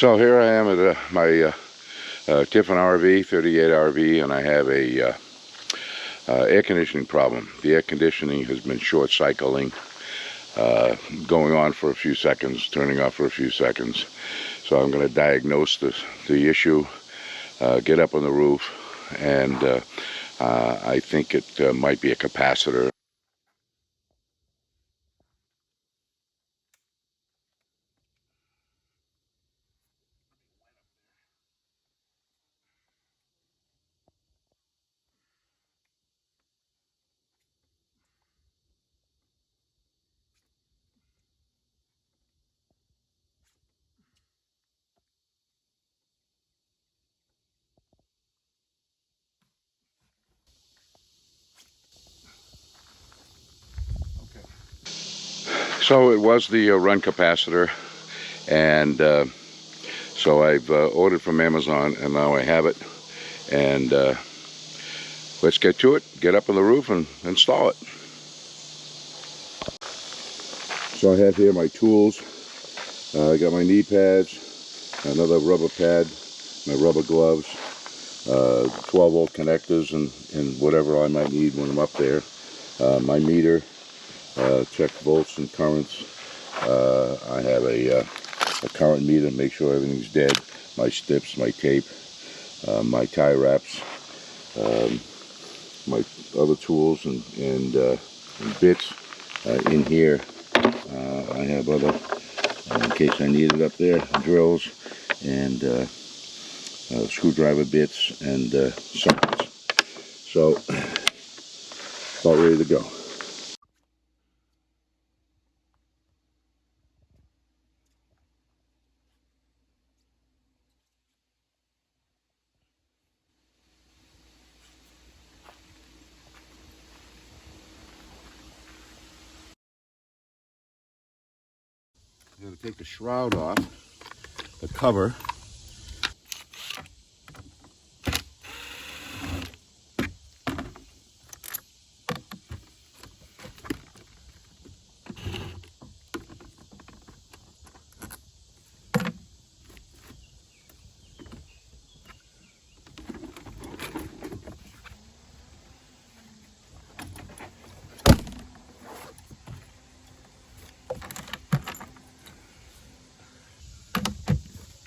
So here I am at my Tiffin RV, 38 RV, and I have a air conditioning problem. The air conditioning has been short cycling, going on for a few seconds, turning off for a few seconds. So I'm going to diagnose the issue, get up on the roof, and I think it might be a capacitor. So it was the run capacitor, and so I've ordered from Amazon, and now I have it. And let's get to it, get up on the roof and install it. So I have here my tools. I got my knee pads, another rubber pad, my rubber gloves, 12-volt connectors and whatever I might need when I'm up there. My meter, check volts and currents. I have a current meter, make sure everything's dead. My snips, my tape, my tie wraps, my other tools and bits in here. I have other, in case I need it up there, drills and screwdriver bits and sockets. So, about ready to go. I'm going to take the shroud off, the cover.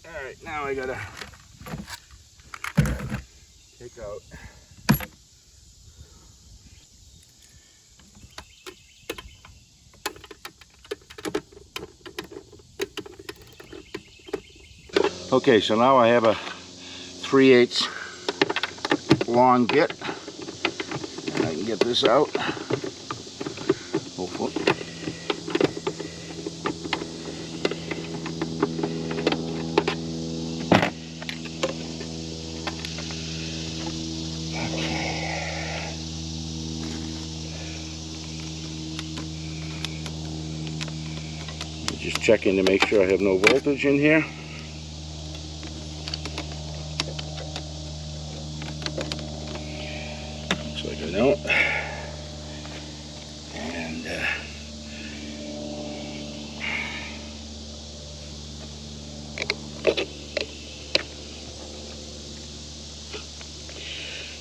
Alright, now I gotta take out okay, so now I have a 3/8 long bit, and I can get this out. Hopefully. Just checking to make sure I have no voltage in here. Looks like I don't. And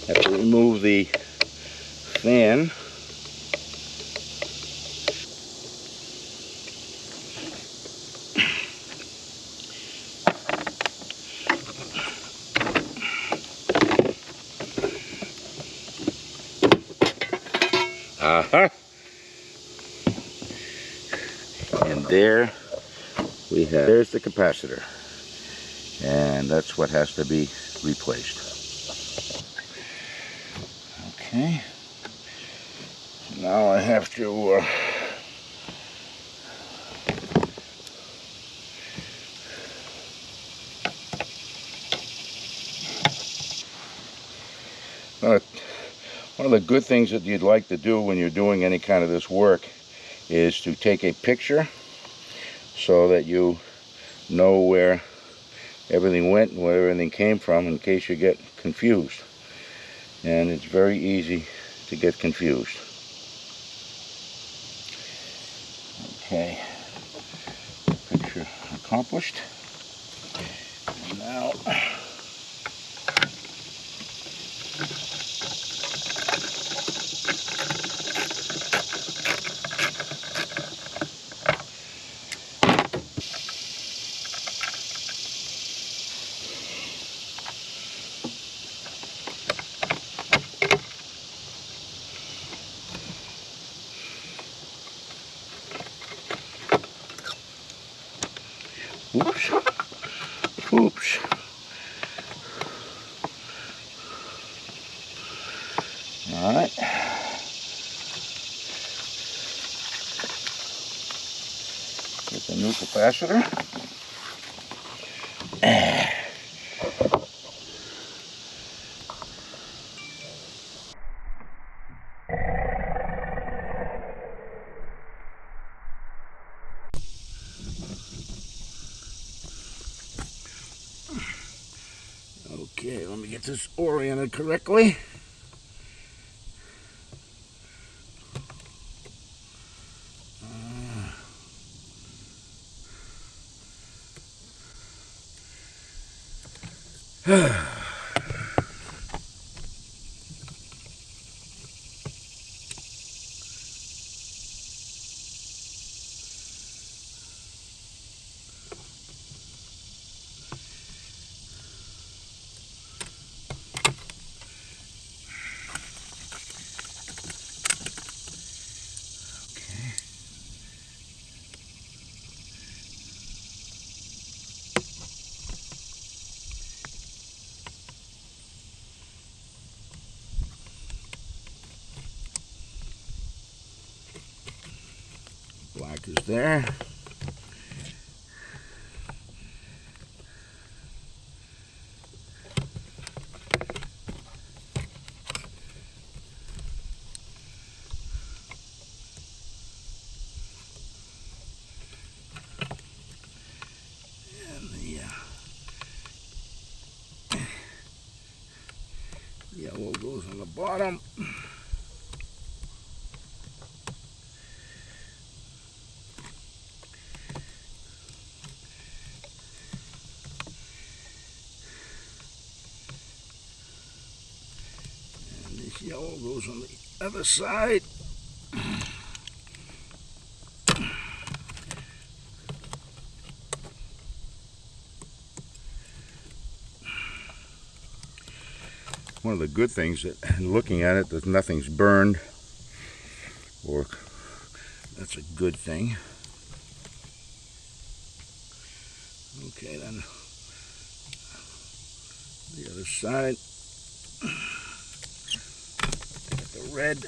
have to remove the fan. Aha! And there we have, there's the capacitor. And that's what has to be replaced. Okay. Now I have to one of the good things that you'd like to do when you're doing any kind of this work is to take a picture so that you know where everything went and where everything came from in case you get confused. And it's very easy to get confused. Okay, picture accomplished. Now, oops, oops. All right. Get the new capacitor. Okay, let me get this oriented correctly. Black is there. And the yellow goes on the bottom. And this yellow goes on the other side. One of the good things that looking at it, that nothing's burned, or that's a good thing. Okay, then the other side, get the red.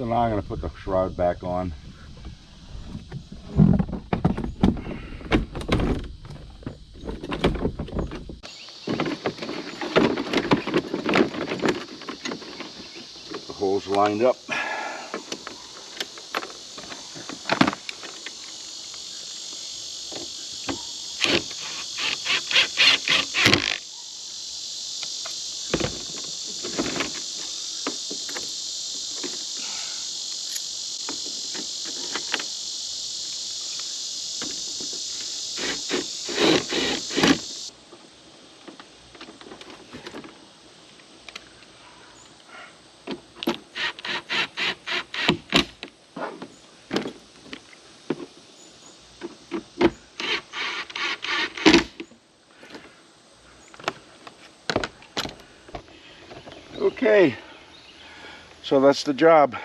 So now I'm going to put the shroud back on. Get the holes lined up. Okay, so that's the job.